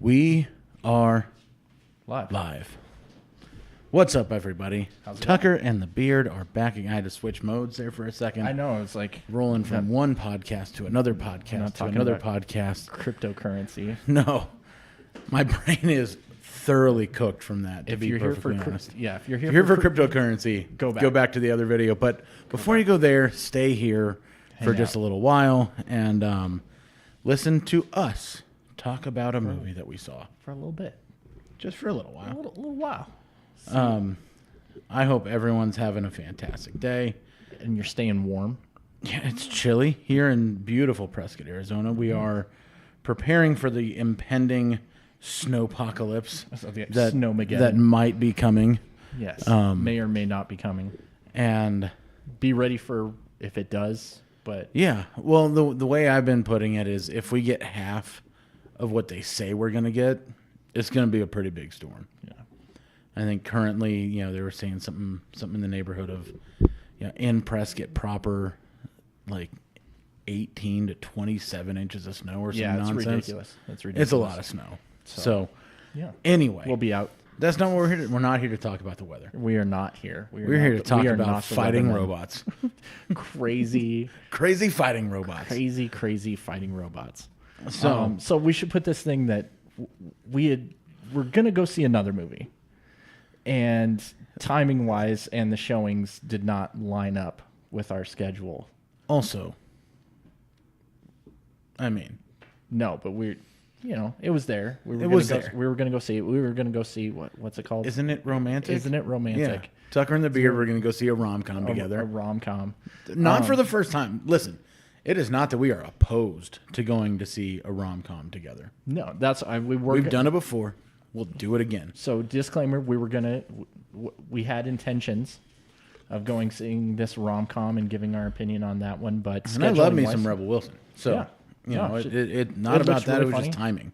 We are Live. What's up, everybody? How's it Tucker and the Beard are back. I had to switch modes there for a second. I know, it's like Rolling from one podcast to another not podcast to talking another about podcast. cryptocurrency. No, my brain is thoroughly cooked from that. To If be you're here for perfectly honest. if you're If here you're here for for cryptocurrency, Go go back. back to the other video. But before you go there, stay here for just a little while and listen to us talk about a movie that we saw. for a little bit, Just for a little a while. little while, I hope everyone's having a fantastic day. and you're staying warm. Yeah, it's chilly here in beautiful Prescott, Arizona. We are preparing for the impending snowpocalypse So the that Snowmageddon. might be coming. Yes, Um, may or may not be coming. And Be ready for if it does. But yeah, well, the way I've been putting it is if we get half of what they say we're going to get, it's going to be a pretty big storm. yeah, I think currently, they were saying something in the neighborhood of, in Prescott proper, like 18 to 27 inches of snow or some yeah, it's nonsense. ridiculous. It's ridiculous. It's a lot of snow. So Yeah, anyway, we'll be out. that's not what we're here to. We're not here to talk about the weather. We are not here. We're here to talk about fighting robots. Crazy, Crazy fighting robots. crazy fighting robots. So, So we should put this thing that we're gonna go see another movie, and timing wise, and the showings did not line up with our schedule. also, I mean, No, but it was there. We were there. We were gonna go see it. We were gonna go see what's it called? isn't it romantic? Isn't it Yeah. romantic? Tucker and the Beard, we're going to go see a rom-com A together. rom com. Not for the first time. Listen, it is not that we are opposed to going to see a rom-com together. No, that's We've done it before. We'll do it again. So disclaimer: we had intentions of going seeing this rom com and giving our opinion on that one, but And I love me scheduling-wise, some Rebel Wilson. So, Yeah. No, it not it about looks that. really It was funny. just timing.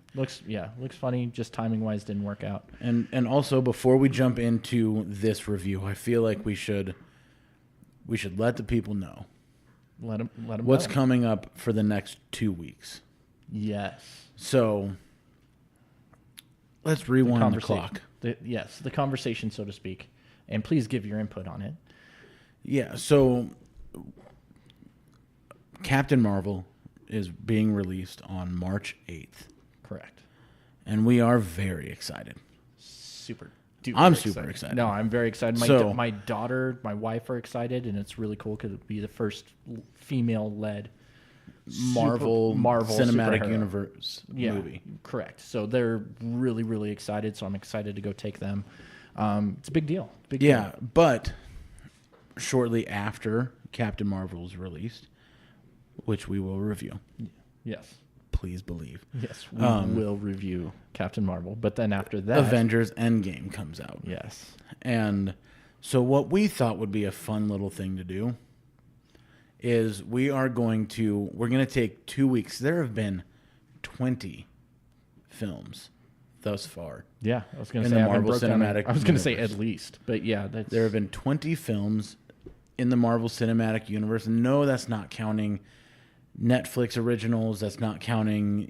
looks funny. Just timing wise, didn't work out. And also, before we jump into this review, I feel like we should let the people know Let him what's know. coming up for the next 2 weeks. Yes, So, let's rewind the conversation. clock. The conversation, so to speak, and please give your input on it. Yeah, so Captain Marvel is being released on March 8th, Correct. and we are very excited. Super. Duper I'm super excited. No, I'm very excited. My daughter, my wife are excited, and it's really cool because it'll be the first female-led Marvel Cinematic superhero. Universe movie. Correct. So they're really, really excited. So I'm excited to go take them. It's a big deal. Big Yeah, deal. but shortly after Captain Marvel is released, which we will review, Yes. please believe, Yes. We will review Captain Marvel, but then after that, Avengers Endgame comes out. Yes. And so what we thought would be a fun little thing to do is we're going to take 2 weeks. There have been 20 films thus far. Yeah. I was going to In say the I haven't Marvel broke down- Cinematic I was going to say Universe. at least, but yeah, that's There have been 20 films in the Marvel Cinematic Universe. And no, that's not counting Netflix originals. That's not counting,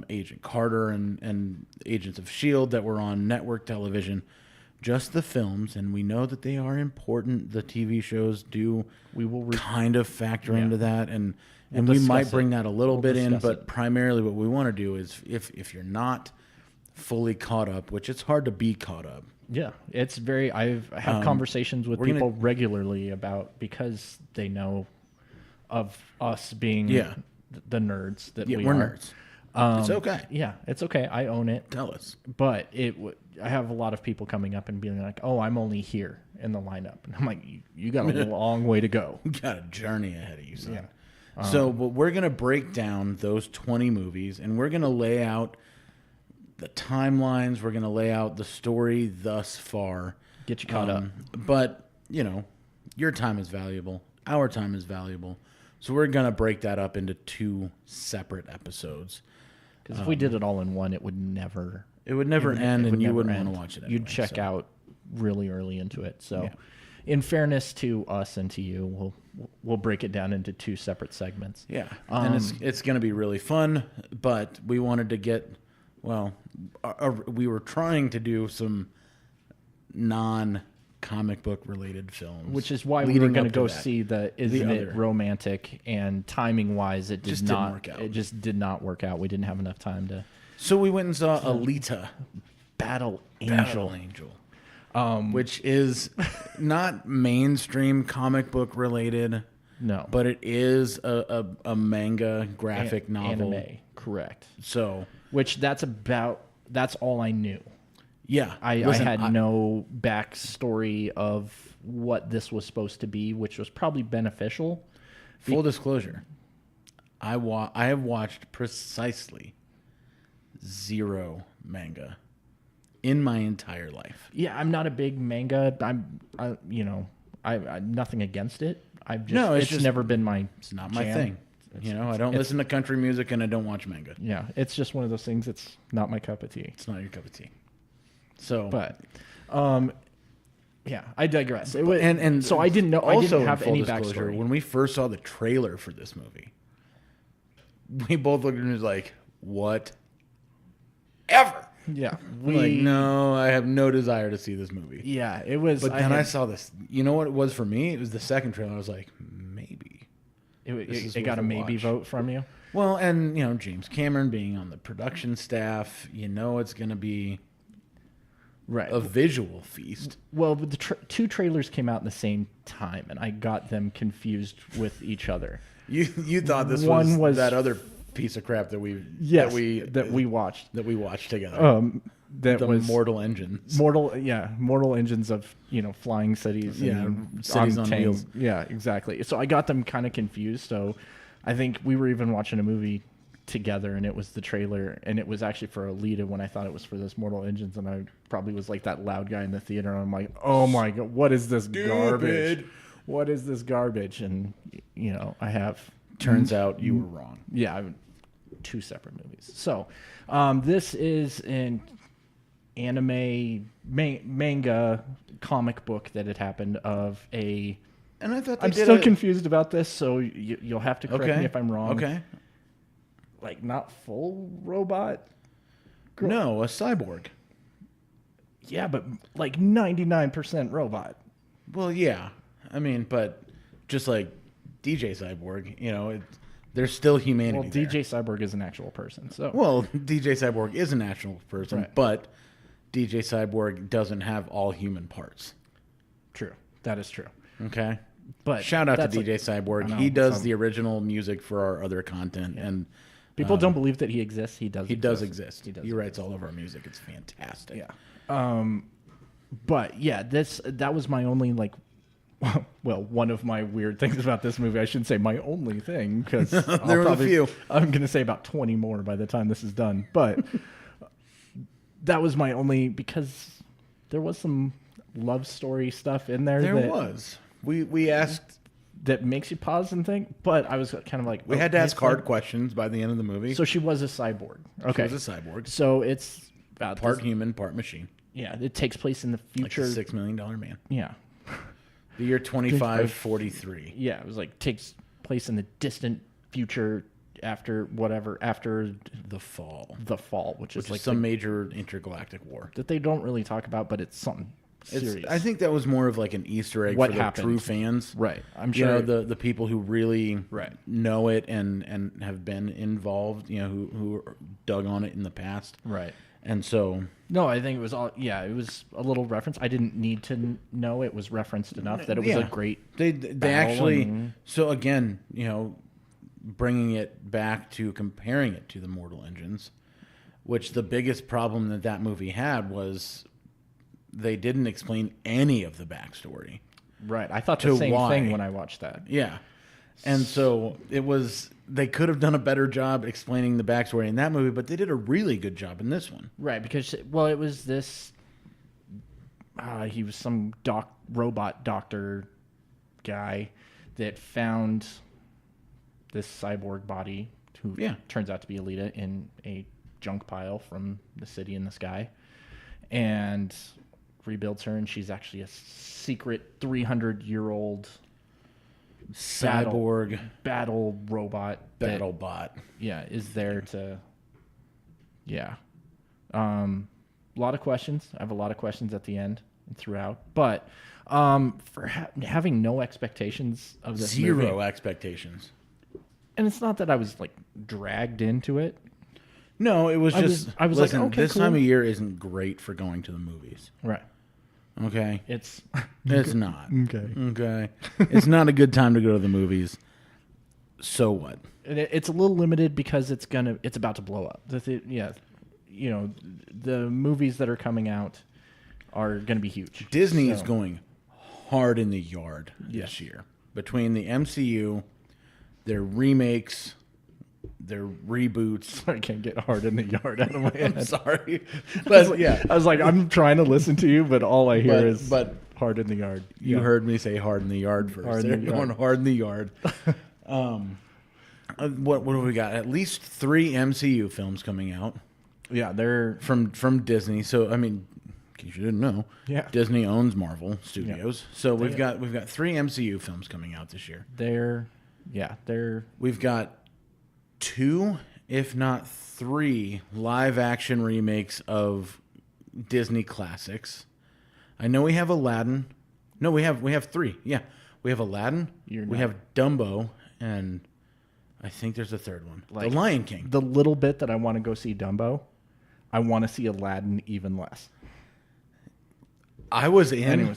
Agent Carter and Agents of S.H.I.E.L.D. that were on network television. Just the films, and we know that they are important. The TV shows do we will kind of factor into that, and we discuss might it. bring that a little We'll bit in, discuss but primarily what we want to do is if you're not fully caught up, which it's hard to be caught up. Yeah, it's very. I have conversations with we're gonna- people regularly about because they know of us being the nerds that Yeah, we we're are. nerds. It's okay. Yeah, it's okay. I own it. Tell us. But I have a lot of people coming up and being like, "Oh, I'm only here in the lineup," and I'm like, "You got a long way to go." You got a journey ahead of you, son. Yeah. So, but we're gonna break down those 20 movies, and we're gonna lay out the timelines. We're gonna lay out the story thus far. Get you caught up. But your time is valuable. Our time is valuable. So we're gonna break that up into 2 separate episodes. Because if we did it all in one, it would never. It would never end, it would and you never wouldn't end. want to watch it. You'd anyway, check so. out really early into it. So, Yeah. in fairness to us and to you, we'll break it down into 2 separate segments. Yeah, and it's going to be really fun. But we wanted to get well, we were trying to do some non-comic book related films, which is why we were going to go see the Isn't It Romantic, and timing wise, it did not work out. It just did not work out. We didn't have enough time to. So we went and saw Alita, Battle Angel, which is not mainstream comic book related. No, but it is a manga graphic novel. Anime, correct. So, which that's all I knew. Yeah. I had no backstory of what this was supposed to be, which was probably beneficial. Full disclosure, I have watched precisely 0 manga in my entire life. Yeah, I'm not a big manga. I'm nothing against it. It's just never been my. It's not my thing. I don't listen to country music and I don't watch manga. Yeah, it's just one of those things. It's not my cup of tea. It's not your cup of tea. So, but, yeah, I digress. So I didn't know. I didn't have any backstory when we first saw the trailer for this movie. We both looked at it and was like, "What? Ever?" Yeah, no, I have no desire to see this movie. Yeah, it was. But then I saw this. You know what it was for me? It was the second trailer. I was like, maybe. It got a maybe vote from you. Well, and James Cameron being on the production staff, it's going to be a visual feast. Well, the 2 trailers came out at the same time, and I got them confused with each other. You thought this was that other piece of crap that we watched together. That was Mortal Engines. Mortal Engines of flying cities. Cities on wheels. Yeah, exactly. So I got them kind of confused. So I think we were even watching a movie together, and it was the trailer, and it was actually for Alita when I thought it was for this Mortal Engines, and I probably was like that loud guy in the theater, and I'm like, oh my god, what is this garbage? What is this garbage? And I have. Turns out you were wrong. Yeah, 2 separate movies. So this is an anime manga comic book that had happened of a. And I thought I'm still confused about this, so you'll have to correct me if I'm wrong. Okay. Like not full robot. No, a cyborg. Yeah, but like 99% robot. Well, yeah. I mean, but just like DJ Cyborg, there's still humanity. Well, DJ Cyborg is an actual person. So. Well, DJ Cyborg is an actual person, right. But DJ Cyborg doesn't have all human parts. True. That is true. Okay. But shout out to DJ Cyborg. He does the original music for our other content, and people don't believe that he exists. He does. He does exist. He writes all of our music. It's fantastic. Yeah. But yeah, that was my only one of my weird things about this movie. I shouldn't say my only thing, because there was a few. I'm going to say about 20 more by the time this is done. But that was my only, because there was some love story stuff in there. There was. We asked. That makes you pause and think. But I was kind of like. We had to ask hard questions by the end of the movie. So she was a cyborg. Okay. She was a cyborg. So it's about part human, part machine. Yeah. It takes place in the future. Like a $6 million man. Yeah. The year 2543. Yeah, it was like takes place in the distant future after the fall. Which is like some major intergalactic war that they don't really talk about, but it's something serious. I think that was more of like an Easter egg for the true fans, right? I'm sure the people who really know it and have been involved, who dug on it in the past, right? And so, no, I think it was all. Yeah, it was a little reference. I didn't need to know it was referenced enough that it was a great. They actually. So again, bringing it back to comparing it to the Mortal Engines, which the biggest problem that movie had was they didn't explain any of the backstory. Right, I thought the same thing when I watched that. Yeah, and so it was. They could have done a better job explaining the backstory in that movie, but they did a really good job in this one. Right, because, it was this... he was some robot doctor guy that found this cyborg body, who turns out to be Alita, in a junk pile from the city in the sky, and rebuilds her, and she's actually a secret 300-year-old... cyborg battle robot BattleBot. Is there to A lot of questions. I have a lot of questions at the end and throughout. But for having no expectations of this movie. Zero expectations. And it's not that I was like dragged into it. No, it was just. I was listen, like, okay, this cool. time of year isn't great for going to the movies. Right. Okay. It's not. okay. Okay. It's not a good time to go to the movies. So what? It's a little limited because it's about to blow up. Yeah, you know, the movies that are coming out are gonna be huge. Disney is going hard in the yard this year between the MCU, their remakes, their reboots. I can't get hard in the yard out of my head. I'm sorry, but I was like, I'm trying to listen to you, but all I hear is but hard in the yard. You heard me say hard in the yard first. Hard in They're the yard. going hard in the yard. What do we got? At least 3 MCU films coming out. Yeah, they're from Disney. So I mean, in case you didn't know, Disney owns Marvel Studios. Yeah. So we've got 3 MCU films coming out this year. We've got 2, if not 3, live action remakes of Disney classics. I know we have Aladdin. No, we have 3. Yeah, we have Aladdin. We have Dumbo, and I think there's a third one, The Lion King. The little bit that I want to go see Dumbo, I want to see Aladdin even less. I was in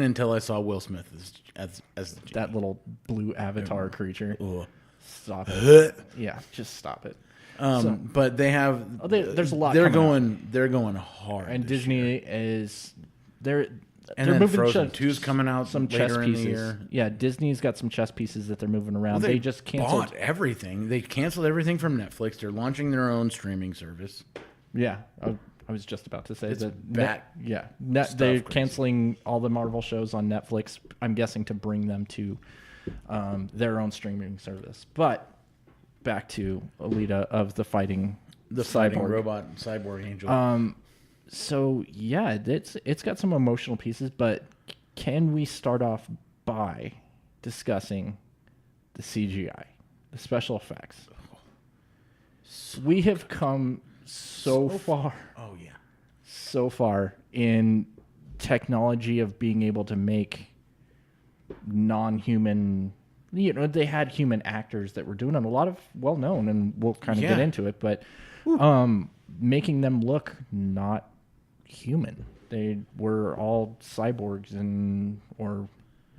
until I saw Will Smith as the genie. That little blue avatar creature. Ugh. Stop it. Yeah, just stop it. But they have. There's a lot. They're going hard. And Disney is they're then moving Frozen 2's coming out some later chess in pieces. the year. Yeah, Disney's got some chess pieces that they're moving around. Well, they just canceled bought everything. They canceled everything from Netflix. They're launching their own streaming service. Yeah, I was just about to say it's that. They're canceling all the Marvel shows on Netflix. I'm guessing to bring them to their own streaming service. But back to Alita of the fighting robot cyborg angel. So yeah, it's got some emotional pieces, but can we start off by discussing the CGI, the special effects? We have come so far. Oh yeah. So far in technology of being able to make non-human, they had human actors that were doing it, a lot of well-known, and we'll kind of get into it, but making them look not human. They were all cyborgs or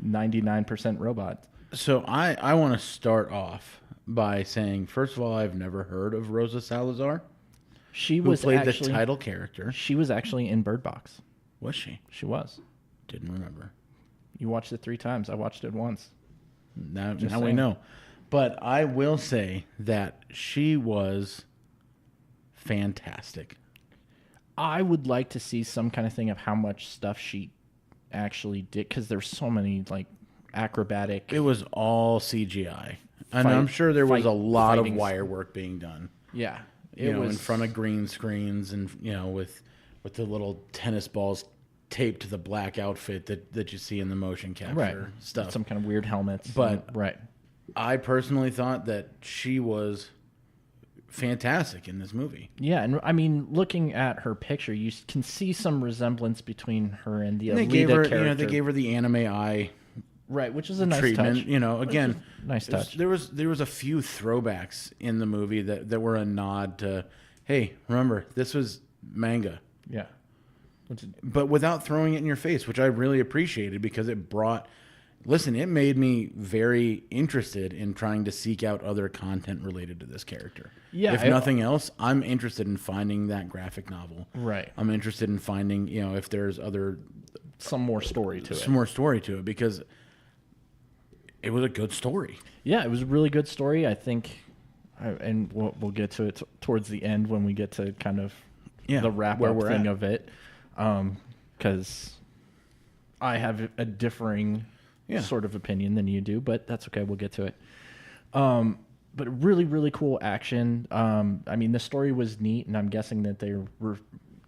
99% robots. So I want to start off by saying, first of all, I've never heard of Rosa Salazar. She played the title character. She was actually in Bird Box. Was she? She was. Didn't remember. You watched it 3 times. I watched it once. Now we know. But I will say that she was fantastic. I would like to see some kind of thing of how much stuff she actually did, because there's so many like acrobatic. It was all CGI, and I'm sure there was a lot of wire work being done. Yeah, it was in front of green screens, and with the little tennis balls taped to the black outfit that you see in the motion capture stuff. Some kind of weird helmets, but I personally thought that she was fantastic in this movie. Yeah, and I mean, looking at her picture, you can see some resemblance between her and the Alita character. They gave her the anime eye, which is a nice treatment. touch. Again, nice touch. There was a few throwbacks in the movie that were a nod to, hey, remember this was manga. Yeah, but without throwing it in your face, which I really appreciated, because it brought. Listen, it made me very interested in trying to seek out other content related to this character. Yeah, if nothing else, I'm interested in finding that graphic novel. Right. I'm interested in finding, if there's some more story to it, because it was a good story. Yeah, it was a really good story. I think, and we'll get to it towards the end when we get to kind of the wrap up thing of it, because I have a differing sort of opinion than you do, but that's okay. We'll get to it. But really, really cool action. I mean, the story was neat, and I'm guessing that they were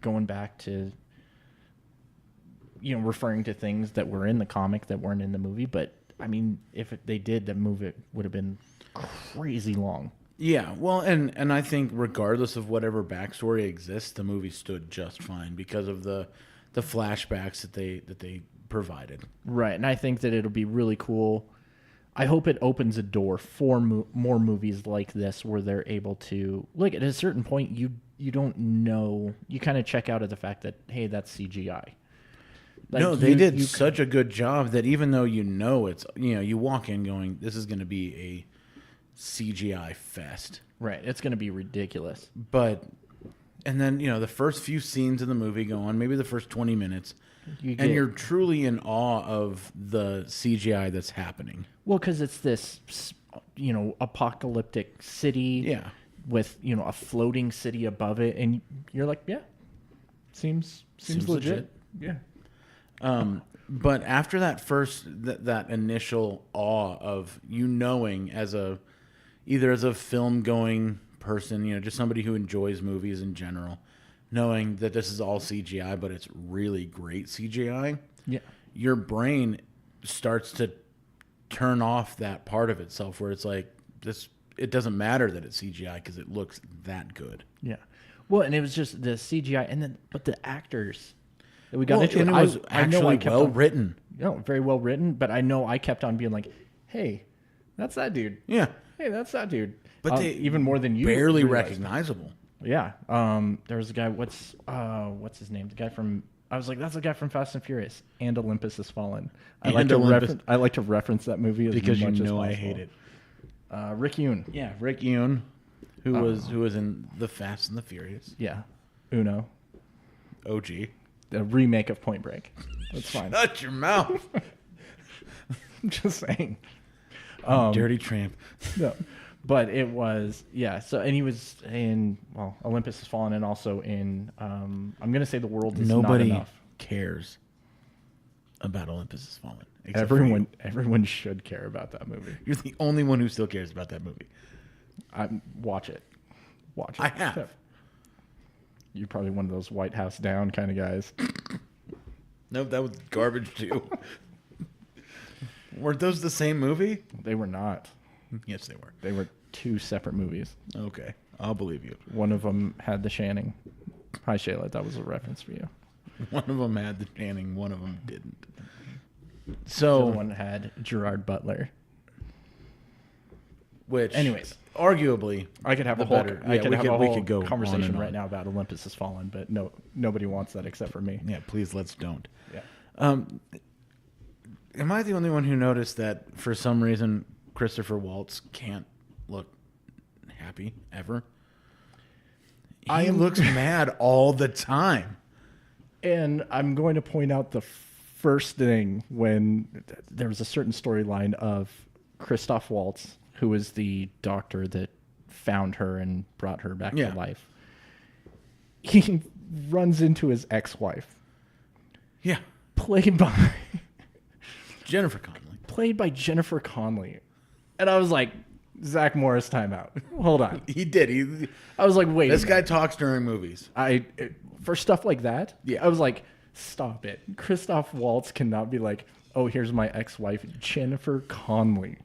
going back to, referring to things that were in the comic that weren't in the movie. But I mean, if they did, the movie would have been crazy long. Yeah, well, and I think regardless of whatever backstory exists, the movie stood just fine because of the flashbacks that they provided. Right, and I think that it'll be really cool. I hope it opens a door for more movies like this where they're able to, like, at a certain point you don't know, you kind of check out of the fact that, hey, that's CGI. Like, No, they did such a good job that even though it's, you walk in going, this is going to be a CGI fest. Right, it's going to be ridiculous. And then, the first few scenes of the movie go on, maybe the first 20 minutes, and you're truly in awe of the CGI that's happening. Well, because it's this, apocalyptic city. Yeah. With, a floating city above it. And you're like, yeah, seems legit. Yeah. But after that that initial awe of knowing either as a film going person, just somebody who enjoys movies in general, knowing that this is all CGI, but it's really great CGI. Yeah. Your brain starts to turn off that part of itself where it's like this. It doesn't matter that it's CGI because it looks that good. Yeah. Well, and it was just the CGI, but the actors that we got into, and it was actually well written. Very well written. But I know I kept on being like, "Hey, that's that dude." Yeah. Hey, that's that dude. But even more than you, barely recognizable. Yeah. There was a guy. What's his name? The guy from. I was like, that's the guy from Fast and Furious. And Olympus Has Fallen. I like to reference that movie because much as I hate it. Rick Yoon. Yeah, Rick Yoon, who was in The Fast and the Furious. Yeah. Uno. OG. The remake of Point Break. That's fine. Shut your mouth. I'm just saying. Dirty tramp. No. But it was, yeah. So, and he was in, Olympus Has Fallen and also in, I'm going to say The World Is Not Enough. Nobody cares about Olympus Has Fallen. Everyone should care about that movie. You're the only one who still cares about that movie. Watch it. I have. You're probably one of those White House Down kind of guys. Nope, that was garbage too. Weren't those the same movie? They were not. Yes, they were. They were two separate movies. Okay, I'll believe you. One of them had the Channing. Hi, Shayla. That was a reference for you. One of them had the Channing. One of them didn't. So the other one had Gerard Butler. Which, anyways, arguably, I could have a whole conversation right now about Olympus Has Fallen, but nobody wants that except for me. Yeah, please let's don't. Yeah. Am I the only one who noticed that for some reason Christopher Waltz can't look happy ever? He looks mad all the time. And I'm going to point out the first thing when there was a certain storyline of Christoph Waltz, who was the doctor that found her and brought her back to life. He runs into his ex-wife. Yeah. Played by Jennifer Connelly. Played by Jennifer Connelly. And I was like, Zach Morris, timeout. Hold on. He did. I was like, wait. This guy talks during movies. For stuff like that, yeah. I was like, stop it. Christoph Waltz cannot be like, oh, here's my ex-wife, Jennifer Connelly.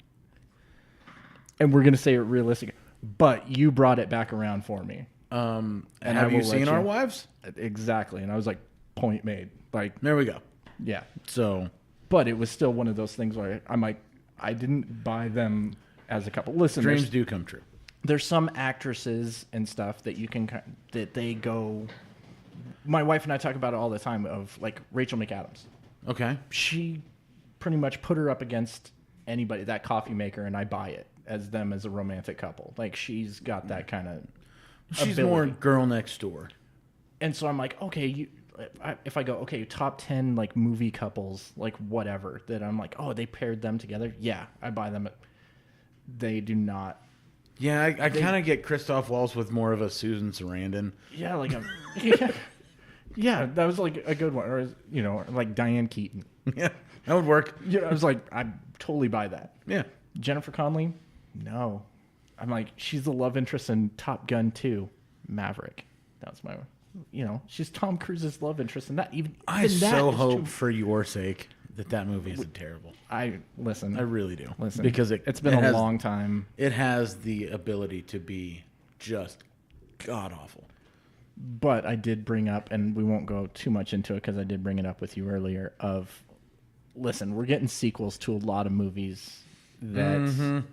And we're going to say it realistic. But you brought it back around for me. And have you seen Our Wives? Exactly. And I was like, point made. Like, there we go. Yeah. So, but it was still one of those things where I'm like, I didn't buy them as a couple. Listen, dreams do come true. There's some actresses and stuff that you can, that they go. My wife and I talk about it all the time of like Rachel McAdams. Okay. She pretty much put her up against anybody, that coffee maker, and I buy it as them as a romantic couple. Like she's got that kind of. She's ability. More girl next door. And so I'm like, okay, if I go, okay, top 10 like movie couples, like whatever, that I'm like, oh, they paired them together. Yeah, I buy them. They do not. Yeah, I kind of get Christoph Waltz with more of a Susan Sarandon. Yeah, like a. Yeah, that was like a good one. Or, like Diane Keaton. Yeah, that would work. Yeah, I was like, I totally buy that. Yeah. Jennifer Connelly? No. I'm like, she's the love interest in Top Gun 2, Maverick. That's she's Tom Cruise's love interest in that. Even I that so hope for your sake that movie isn't terrible. I really do. Listen, because it's been a long time. It has the ability to be just god awful. But I did bring up, and we won't go too much into it because I did bring it up with you earlier. Listen, we're getting sequels to a lot of movies that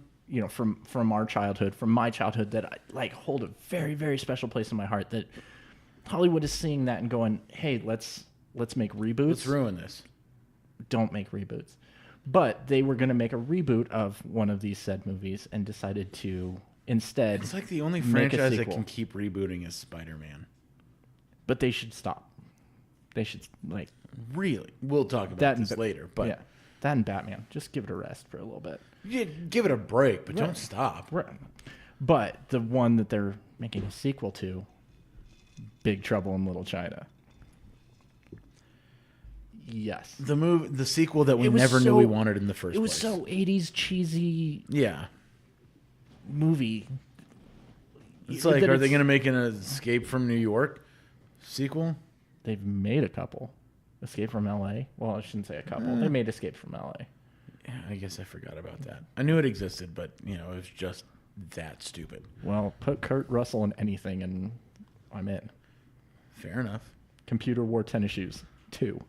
from our childhood, from my childhood, that I like hold a very, very special place in my heart. That Hollywood is seeing that and going, "Hey, let's make reboots. Let's ruin this." Don't make reboots. But they were going to make a reboot of one of these said movies and decided to instead. It's like the only franchise that can keep rebooting is Spider-Man. But they should stop. They should really. We'll talk about this later, but yeah, that and Batman. Just give it a rest for a little bit. Yeah, give it a break, but don't stop. Right. But the one that they're making a sequel to, Big Trouble in Little China. Yes. The sequel that we never knew we wanted in the first place. It was so 80s cheesy. Yeah. Movie. It's like, are they going to make an Escape from New York sequel? They've made a couple. Escape from LA. Well, I shouldn't say a couple. They made Escape from LA. Yeah, I guess I forgot about that. I knew it existed, but it was just that stupid. Well, put Kurt Russell in anything and I'm in. Fair enough. Computer wore tennis shoes. 2.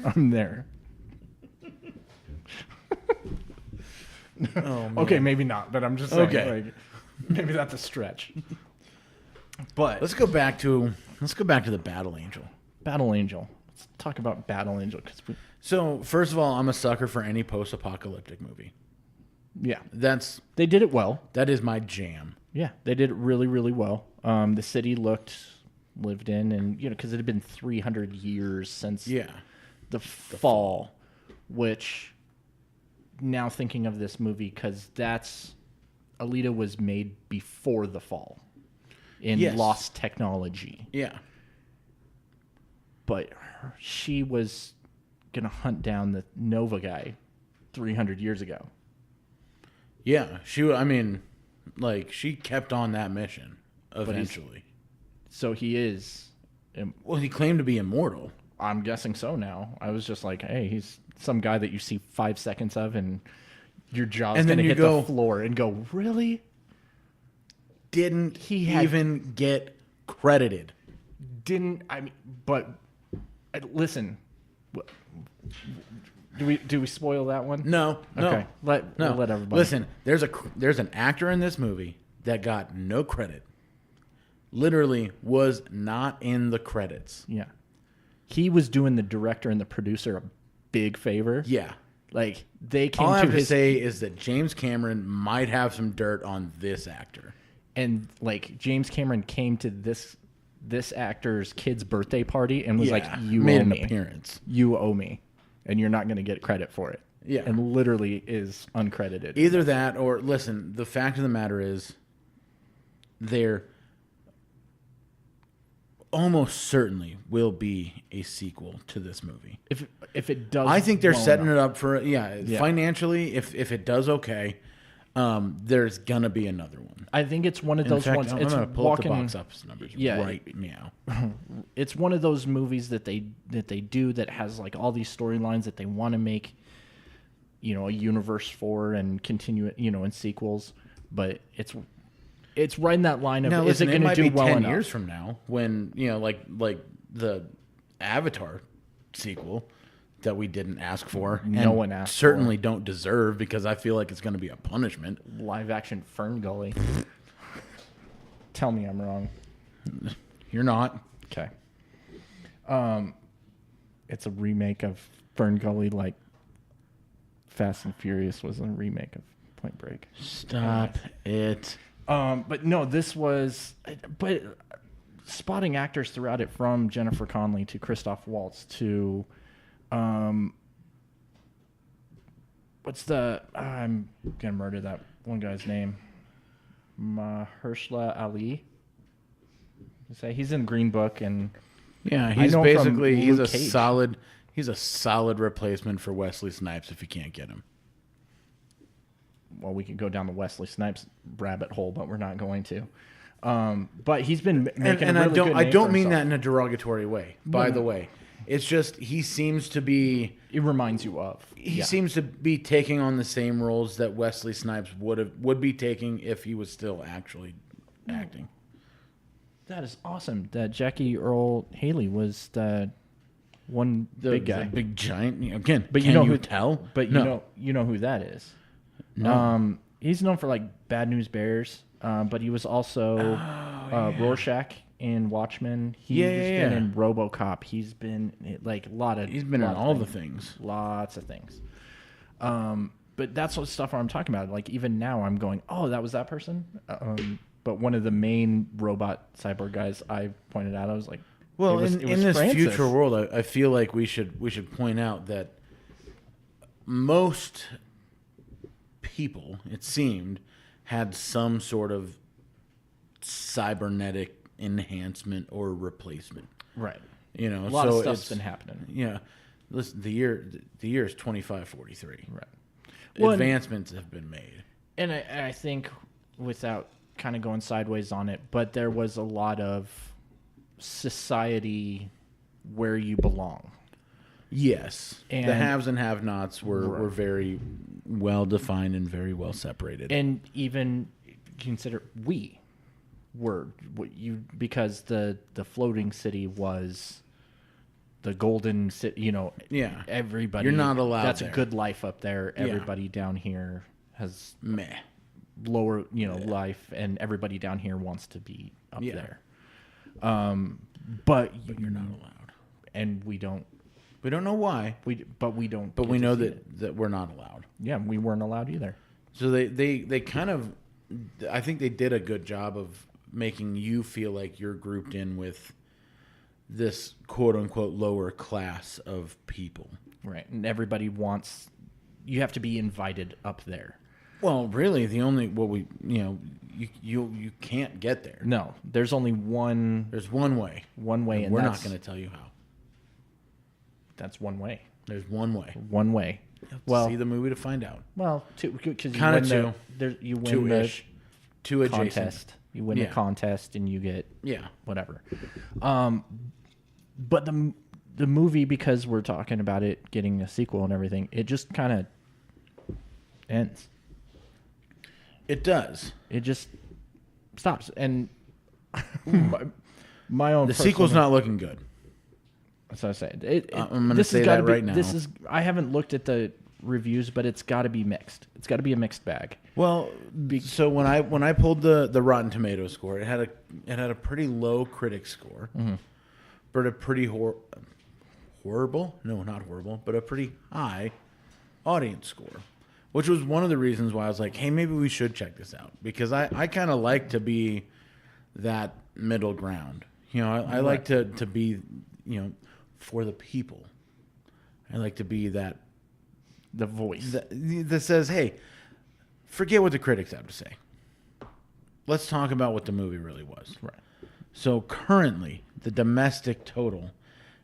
I'm there. Oh, man. Okay, maybe not, but I'm just saying, maybe that's a stretch. But let's go back to the Battle Angel. Battle Angel. Let's talk about Battle Angel So, first of all, I'm a sucker for any post-apocalyptic movie. Yeah. They did it well. That is my jam. Yeah, they did it really, really well. The city lived in, and because it had been 300 years since the fall, which now thinking of this movie, because Alita was made before the fall in lost technology. Yeah. But she was going to hunt down the Nova guy 300 years ago. Yeah. She kept on that mission eventually. So he is. Well, he claimed to be immortal. I'm guessing so now. I was just like, hey, he's some guy that you see 5 seconds of, and your jaw's going to hit the floor and go, really? Didn't he even get credited? But listen, do we spoil that one? No. Okay. We'll let everybody. Listen, there's an actor in this movie that got no credit. Literally was not in the credits. Yeah. He was doing the director and the producer a big favor. Yeah. Like, they came All I have to say is that James Cameron might have some dirt on this actor. And, James Cameron came to this actor's kid's birthday party and was like, you made owe an me. appearance. You owe me. And you're not going to get credit for it. Yeah. And literally is uncredited. Either that or, listen, the fact of the matter is there almost certainly will be a sequel to this movie. If it does, I think they're setting it up for financially. If it does okay, there's gonna be another one. I think it's one of those ones. I'm gonna pull up the box office numbers right now. It's one of those movies that they do that has all these storylines that they want to make, a universe for and continue it, in sequels. But it's right in that line of now, is it going to do well 10 enough? years from now when like the Avatar sequel that we didn't ask for, no one asked certainly don't deserve, because I feel like it's going to be a punishment. Live action Fern Gully. Tell me I'm wrong. You're not. Okay. It's a remake of Fern Gully, like Fast and Furious was a remake of Point Break. Stop it. But no, this was, but spotting actors throughout it, from Jennifer Connelly to Christoph Waltz to, I'm gonna murder that one guy's name, Mahershala Ali. He's in Green Book, and he's a solid replacement for Wesley Snipes if you can't get him. Well, we could go down the Wesley Snipes rabbit hole, but we're not going to. But he's been making a really good name I don't mean for that in a derogatory way. By the way, It's just he seems to be. It reminds you of. He seems to be taking on the same roles that Wesley Snipes would be taking if he was still actually acting. That is awesome. That Jackie Earl Haley was the one big guy, the big giant. Again, but can you tell? But No. you know who that is. No. He's known for like Bad News Bears, but he was also Rorschach in Watchmen. He's been in RoboCop. He's been like a lot of. He's been in all the things. Lots of things. But that's what stuff I'm talking about. Like even now, I'm going, oh, that was that person. But one of the main robot cyborg guys I pointed out, I was like, well, it was in this Francis. future world, I feel like we should point out that most people, it seemed, had some sort of cybernetic enhancement or replacement. Right. You know, A lot so of stuff's been happening. Yeah. Listen, the year is 2543. Right. Well, Advancements have been made. And I think, without kind of going sideways on it, but there was a lot of society where you belong. Yes. And the haves and have-nots were very well defined and very well separated. And even consider we were because the floating city was the golden city, you know. Yeah. Everybody, you're not allowed that's there. a good life up there. Everybody down here has lower, life, and everybody down here wants to be up there. But you're not allowed. And we don't know why. we don't But get we to know see that we're not allowed. Yeah, we weren't allowed either. So they kind of, I think they did a good job of making you feel like you're grouped in with this quote unquote lower class of people. Right. And everybody wants, you have to be invited up there. Well, really, you can't get there. No, there's only one. There's one way. One way, and we're not going to tell you how. That's one way. There's one way. One way. You have to Well, see the movie to find out. well, two, because Kind of two. You win Two-ish. Two the adjacent. contest. You win the Yeah. contest, and you get Yeah. whatever. But the movie, because we're talking about it getting a sequel and everything, it just kind of ends. It does. It just stops, and my own. The sequel's not looking good. That's what I said. I'm going to say that right now. I haven't looked at the reviews, but it's got to be mixed. It's got to be a mixed bag. Well, so when I pulled the Rotten Tomatoes score, it had a pretty low critic score, but a pretty horrible? No, not horrible, but a pretty high audience score, which was one of the reasons why I was like, hey, maybe we should check this out, because I kind of like to be that middle ground. You know, I like to be, for the people. I like to be the voice that says, hey, forget what the critics have to say. Let's talk about what the movie really was. Right. So currently, the domestic total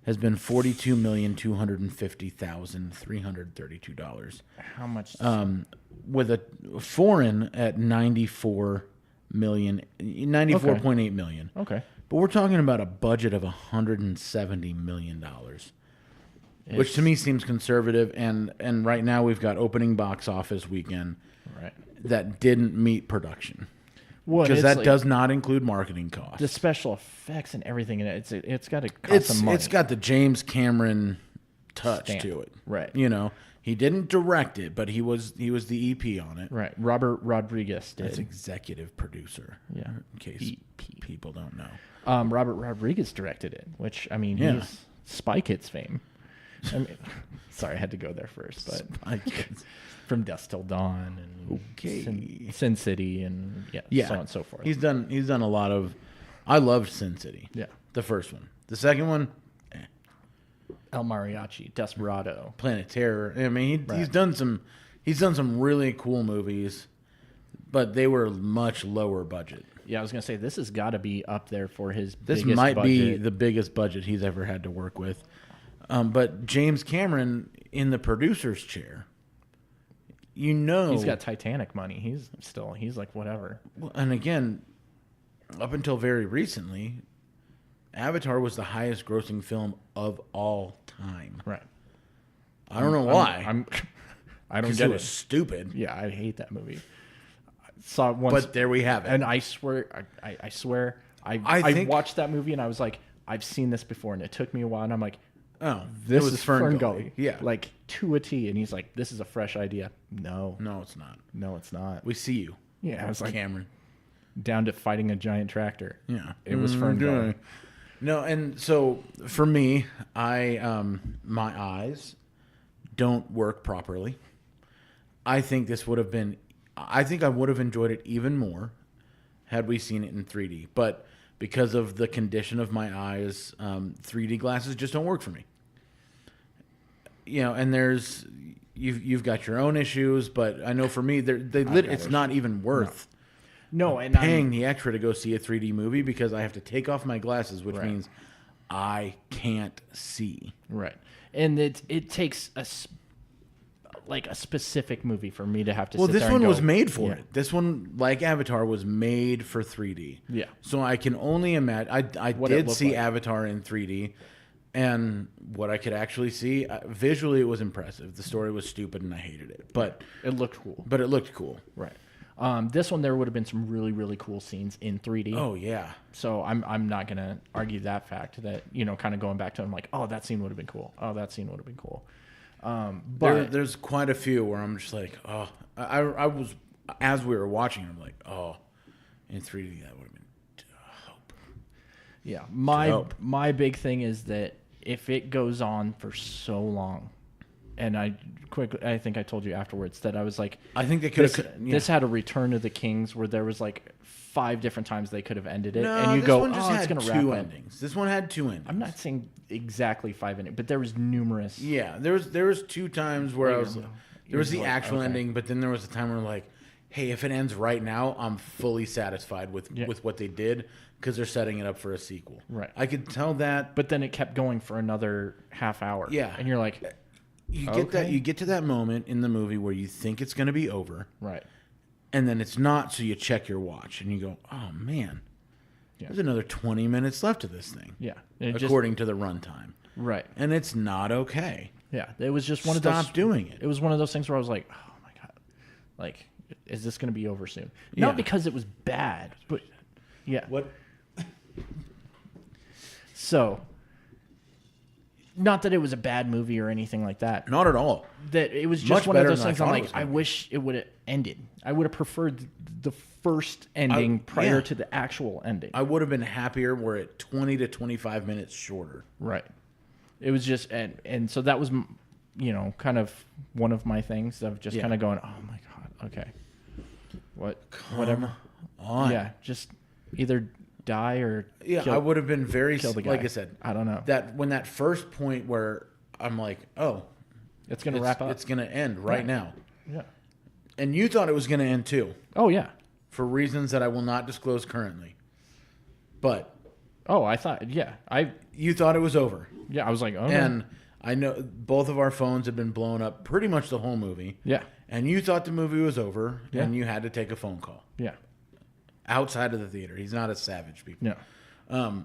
has been $42,250,332. How much? With a foreign at 94.8 million. Okay. But we're talking about a budget of $170 million, which to me seems conservative. And right now we've got opening box office weekend that didn't meet production. Well, because that does not include marketing costs. The special effects and everything in it, it's got to cost some money. It's got the James Cameron touch Stamp. to it. Right. He didn't direct it, but he was the EP on it. Right. Robert Rodriguez did. That's executive producer. Yeah. In case people don't know. Robert Rodriguez directed it, which, I mean, he's Spy Kids fame. I mean, sorry, I had to go there first, but Spy Kids. From Dusk Till Dawn and Sin City and so on and so forth. He's done a lot of. I loved Sin City. Yeah. The first one. The second one, El Mariachi, Desperado, Planet Terror. I mean, he's done some really cool movies, but they were much lower budget. Yeah, I was gonna say this has got to be up there for his. This biggest might budget. be the biggest budget he's ever had to work with. But James Cameron in the producer's chair, he's got Titanic money. He's like whatever. And again, up until very recently, Avatar was the highest grossing film of all time. Right. I don't know why. I don't 'Cause get it was stupid. Yeah, I hate that movie. I saw it once, But there we have it. and I swear, I swear, I watched that movie and I was like, I've seen this before, and it took me a while, and I'm like, Oh, this it was is Fern Gully. Yeah. Like, to a T. And he's like, this is a fresh idea. No, it's not. no, it's not. We see you. Yeah, I was like, Cameron. down to fighting a giant tractor. Yeah. It was Fern Gully. No, and so for me, my eyes don't work properly. I think this would have been, I think I would have enjoyed it even more had we seen it in 3D. But because of the condition of my eyes, 3D glasses just don't work for me. You know, and there's, you've got your own issues, but I know for me, it's not even worth No, and paying the extra to go see a 3D movie because I have to take off my glasses, which means I can't see. Right. And it takes a specific movie for me to have to sit there and go. Well, this one was made for it. This one, like Avatar, was made for 3D. Yeah. So I can only imagine. I did see like. Avatar in 3D, and what I could actually see, visually it was impressive. The story was stupid and I hated it. But it looked cool. But it looked cool. Right. This one, there would have been some really, really cool scenes in 3D. Oh, yeah. So I'm not going to argue that fact that, kind of going back to it, I'm like, oh, that scene would have been cool. Oh, that scene would have been cool. But there's quite a few where I'm just like, oh, I was, as we were watching, I'm like, oh, in 3D, that would have been dope. Yeah. My big thing is that if it goes on for so long, and I think I told you afterwards that I was like, I think they could have. This had a Return of the Kings where there was like 5 different times they could have ended it, No, and you this go, one just oh, had it's going to two wrap up. endings. This one had 2 endings. I'm not saying exactly 5 endings, but there was numerous. Yeah, there was 2 times where there was the like, actual okay. ending, but then there was a time where like, hey, if it ends right now, I'm fully satisfied with what they did because they're setting it up for a sequel. Right. I could tell that, But then it kept going for another half hour. Yeah. And you're like, you get to that moment in the movie where you think it's going to be over, right. and then it's not. So you check your watch and you go, oh man, there's another 20 minutes left of this thing. Yeah. According to the runtime. Right. And it's not okay. Yeah. It was just one of those. Stop doing it. It was one of those things where I was like, oh my God. Like, is this going to be over soon? Yeah. Not because it was bad, but yeah. What? So, not that it was a bad movie or anything like that. Not at all. That it was just Much one of better those than I things. I'm thought it like, was I gonna be. wish it would have ended. I would have preferred the first ending prior yeah. to the actual ending. I would have been happier were it 20 to 25 minutes shorter. Right. It was just, and so that was, kind of one of my things of just kind of going, oh my God, okay. Whatever. On. Yeah, just either die or I would have been very, kill the guy. like I said, I don't know. that when that first point where I'm like, oh, It's going to wrap up. It's going to end right now. Yeah. And you thought it was going to end too, Oh, yeah. for reasons that I will not disclose currently. But Oh, I thought, you thought it was over. I was like, oh, And I know both of our phones have been blown up pretty much the whole movie. yeah. And you thought the movie was over, Yeah. and you had to take a phone call Yeah. outside of the theater. He's not a savage, people. No.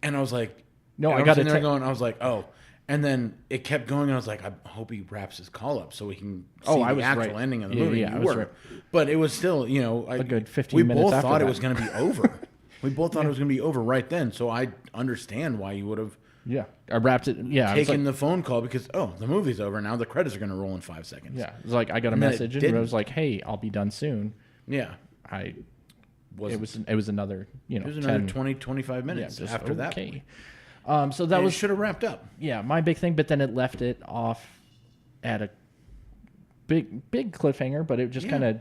And I was like, No, and I was got sitting to there going, I was like, oh. And then it kept going, and I was like, I hope he wraps his call up so we can see I the was actual right. ending of the Yeah, movie. yeah, You I was were. right. But it was still, a good 15 we minutes both after thought that. it was going to be over. We both thought it was going to be over right then. So I understand why you would have Yeah. I wrapped it. Yeah. taken the phone call because, the movie's over now. The credits are going to roll in 5 seconds. Yeah. It was like, I got a And then it message and didn't. I was like, hey, I'll be done soon. Yeah. It Wasn't. was another, It was another 20, 25 minutes just after that. okay. So that It was should have wrapped up. my big thing, but then it left it off at a big cliffhanger, but it just kind of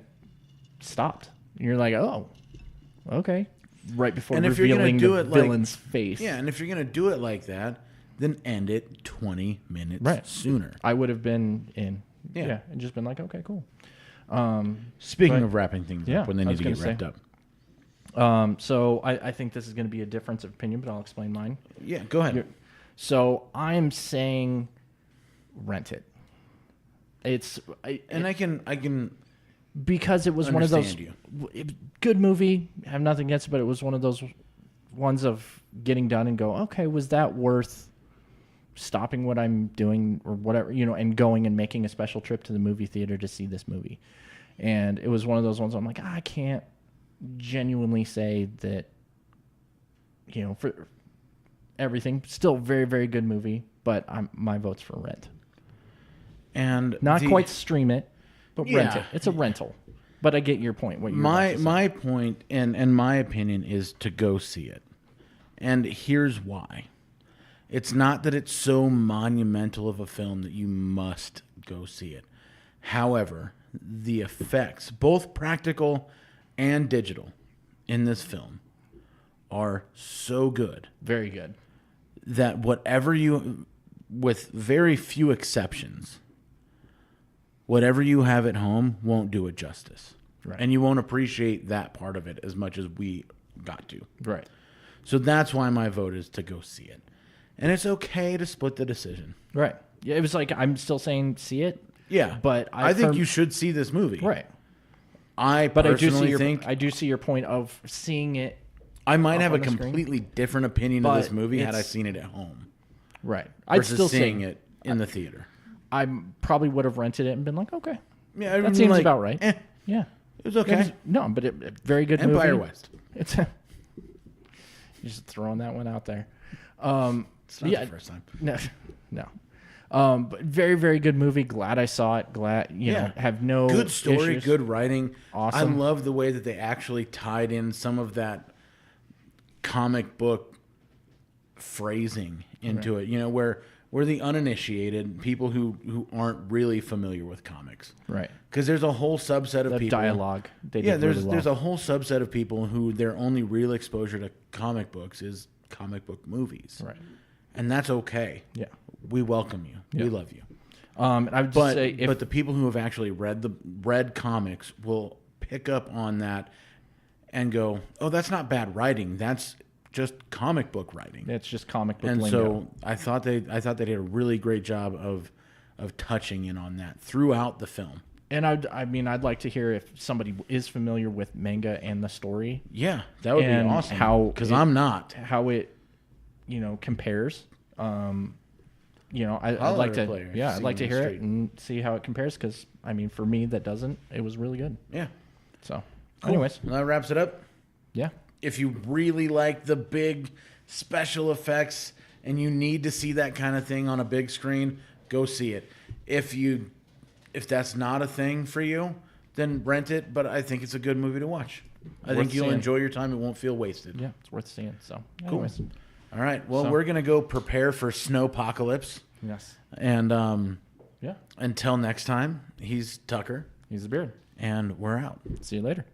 stopped. And you're like, oh, okay. Right before And if you're gonna revealing do the it like- villain's face. Yeah, and if you're going to do it like that, then end it 20 minutes sooner. I would have been in. Yeah. And just been like, okay, cool. Speaking But- of wrapping things Yeah, up when they I need was to get gonna wrapped say. up. So I think this is going to be a difference of opinion, but I'll explain mine. Yeah, go ahead. So I'm saying rent it. I can because it was one of those understand good movie. Have nothing against it, but it was one of those ones of getting done and go, okay, was that worth stopping what I'm doing or whatever, and going and making a special trip to the movie theater to see this movie. And it was one of those ones where I'm like, I can't genuinely say that, for everything, still very, very good movie, but my vote's for Rent. And not quite stream it, but rent it. It's a rental. But I get your point. What my point and my opinion is to go see it. And here's why. It's not that it's so monumental of a film that you must go see it. However, the effects, both practical and digital, in this film are so good. Very good. That whatever you, with very few exceptions, whatever you have at home won't do it justice. Right. And you won't appreciate that part of it as much as we got to. Right. So that's why my vote is to go see it. And it's okay to split the decision. Right. Yeah, it was like, I'm still saying see it. Yeah. But I think you should see this movie. Right. I do see your point of seeing it. I might have a completely different opinion of this movie had I seen it at home. Right. I'd still seeing it in the theater. I probably would have rented it and been like, okay. Yeah, that seems about right. Yeah. It was okay. But very good movie. Empire West. It's just throwing that one out there. It's not the first time. No. But very, very good movie. Glad I saw it. Glad, have no good story, issues. good writing. Awesome. I love the way that they actually tied in some of that comic book phrasing into it. Where the uninitiated, people who aren't really familiar with comics. Right. Because there's a whole subset of people. Dialogue. There's a whole subset of people who their only real exposure to comic books is comic book movies. Right. And that's okay. Yeah. We welcome you. Yeah. We love you. And I would just say, but the people who have actually read comics will pick up on that and go, "Oh, that's not bad writing. That's just comic book writing." It's just comic book and lingo. So I thought they did a really great job of touching in on that throughout the film. And I'd like to hear if somebody is familiar with manga and the story. Yeah, that would be awesome. Because I'm not. How it, compares. I'd like to. I'd like to hear it and see how it compares. Because for me, that doesn't. It was really good. Yeah. So, cool. Anyways, well, that wraps it up. Yeah. If you really like the big special effects and you need to see that kind of thing on a big screen, go see it. If that's not a thing for you, then rent it. But I think it's a good movie to watch. I think you'll enjoy your time. It won't feel wasted. Yeah, it's worth seeing. So, anyways. Cool. All right. Well, we're going to go prepare for snowpocalypse. Yes. And until next time, he's Tucker. He's the Beard. And we're out. See you later.